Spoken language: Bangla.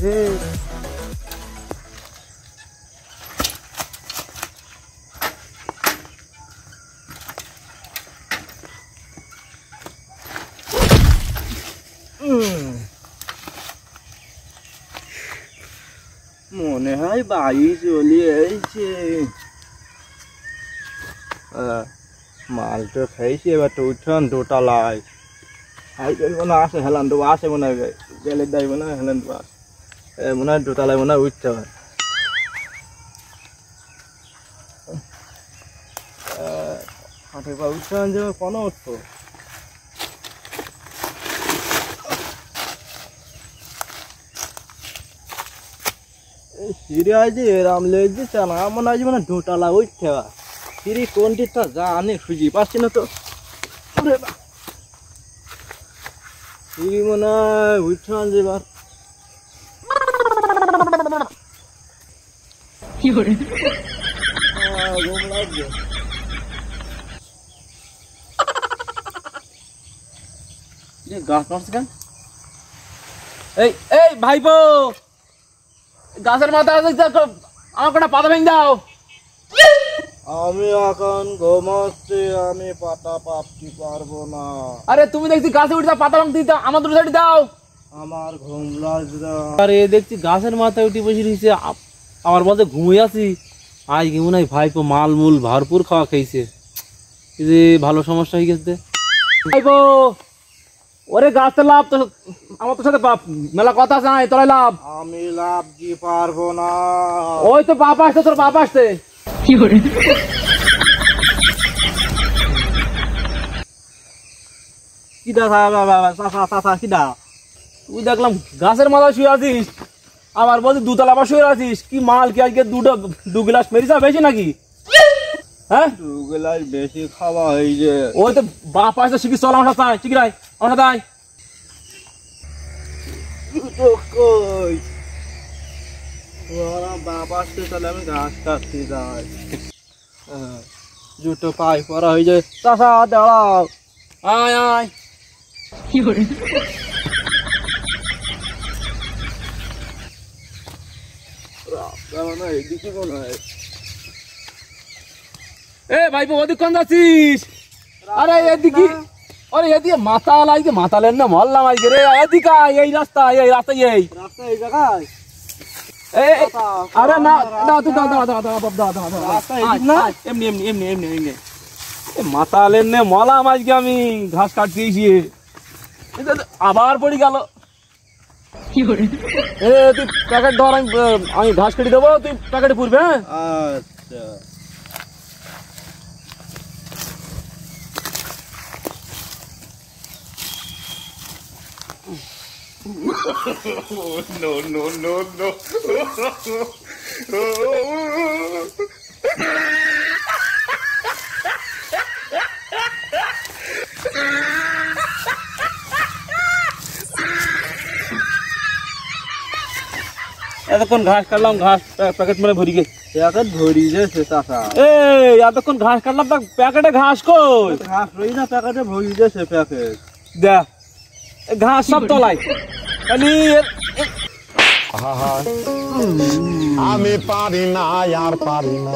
রে। মনে হয় বাড়ি চলে এসেছে। মালটা খাইছি, এবার তো উঠন দোতলায়। মনে আসে হেলান তো আসে, মনে হয় গেলে দেয়, মনে হয় হেলান তো আসে, মনে হয় দোতলায় মনে হয় উঠতে হয়। হাঁটে পা উঠন যে কোনো উঠতো সিঁড়ি হয় যে এরাম লেগেছে না, মনে হয় মানে দোতলা উঠতে হয়। সিঁড়ি কোনটি তো জানি খুঁজি পাচ্ছি না তো। সিঁড়ি মনে হয় উঠন যে এবার ঘুম লাগছে। গাছ মারছে কেন? এই এই ভাইপো, গাছের মাথা আমার কটা পাতা ভেঙে দাও। আমি এখন ঘুমাচ্ছি, আমি পাতা পাপতে পারবো না। আরে তুমি দেখছি গাছে উঠে পাতা ভাঙতে দিতে, আমার দুটো সাইড দাও। আমার ঘুম লাগছে। আরে দেখছি গাছের মাথায় উঠে বসে রয়েছে, আমার বলতে ঘুমিয়ে আছি। আজ কি মনে হয় ভাইপো মাল মূল ভরপুর খাওয়া খেয়েছে, এই যে ভালো সমস্যা হয়ে গেছে। ভাইপো ওরে গাছটা লাভ তো, আমার তোর সাথে মেলা কথা আছে, নাই তোরাই লাভ। আমি লাভ দিয়ে পারবো না। ওই তো বাপ আসছে, তোর বাপ আসছে। কি করে কি দেখা কি দা? তুই দেখলাম গাছের মাথায় শুয়ে আছিস, আবার বলছি দুতলা আবার শুয়ে আছিস। কি মাল কি আজকে দু গ্লাস মেরিসা বেশি নাকি? হ্যাঁ, 2 গ্লাস বেশি খাওয়া হয়েছে। ওই তো বাপ আসছে, শিখিস চল আমার সাথে, ঠিক রাই আমার সাথে আয়। বাপ আসছে, তাহলে আমি ঘাস কাটতে যাই। জুতো পাই পরা হয়ে যায়। চাষা দাঁড়াও, আয় আয়। কি করে এদিকে মনে হয়। এ ভাইপো ওদিক কোন যাচ্ছিস? আরে এদিকে, আরে এদিকে মাতাল, আজকে মাতালের না মরলাম আজকে রে। এদিকে এই রাস্তা, এই রাস্তা, এই রাস্তা, এই জায়গায়। আরে না না, তুই দাও দাও দাও দাও দাও দাও দাও, এমনি এমনি এমনি এমনি এমনি মাতালের নে মলাম আজকে আমি। ঘাস কাটতে গিয়েছি, আবার পড়ে গেল। কি করে তুই প্যাকেট ধর, আমি ঘাস কেটে দেবো, তুই প্যাকেটে পুরবে। আচ্ছা no no no no এতক্ষণ ঘাস কাটলাম, ঘাস প্যাকেট মানে ভরি গে, প্যাকেট ভরি গেছে চাচা। এই এতক্ষণ ঘাস কাটলাম, প্যাকেটে ঘাস কই? ঘাস রই না, প্যাকেটে ভরি গেছে প্যাকেট। দেখ ঘাস সব তলায় খালি। আমি পারি না, আর পারি না।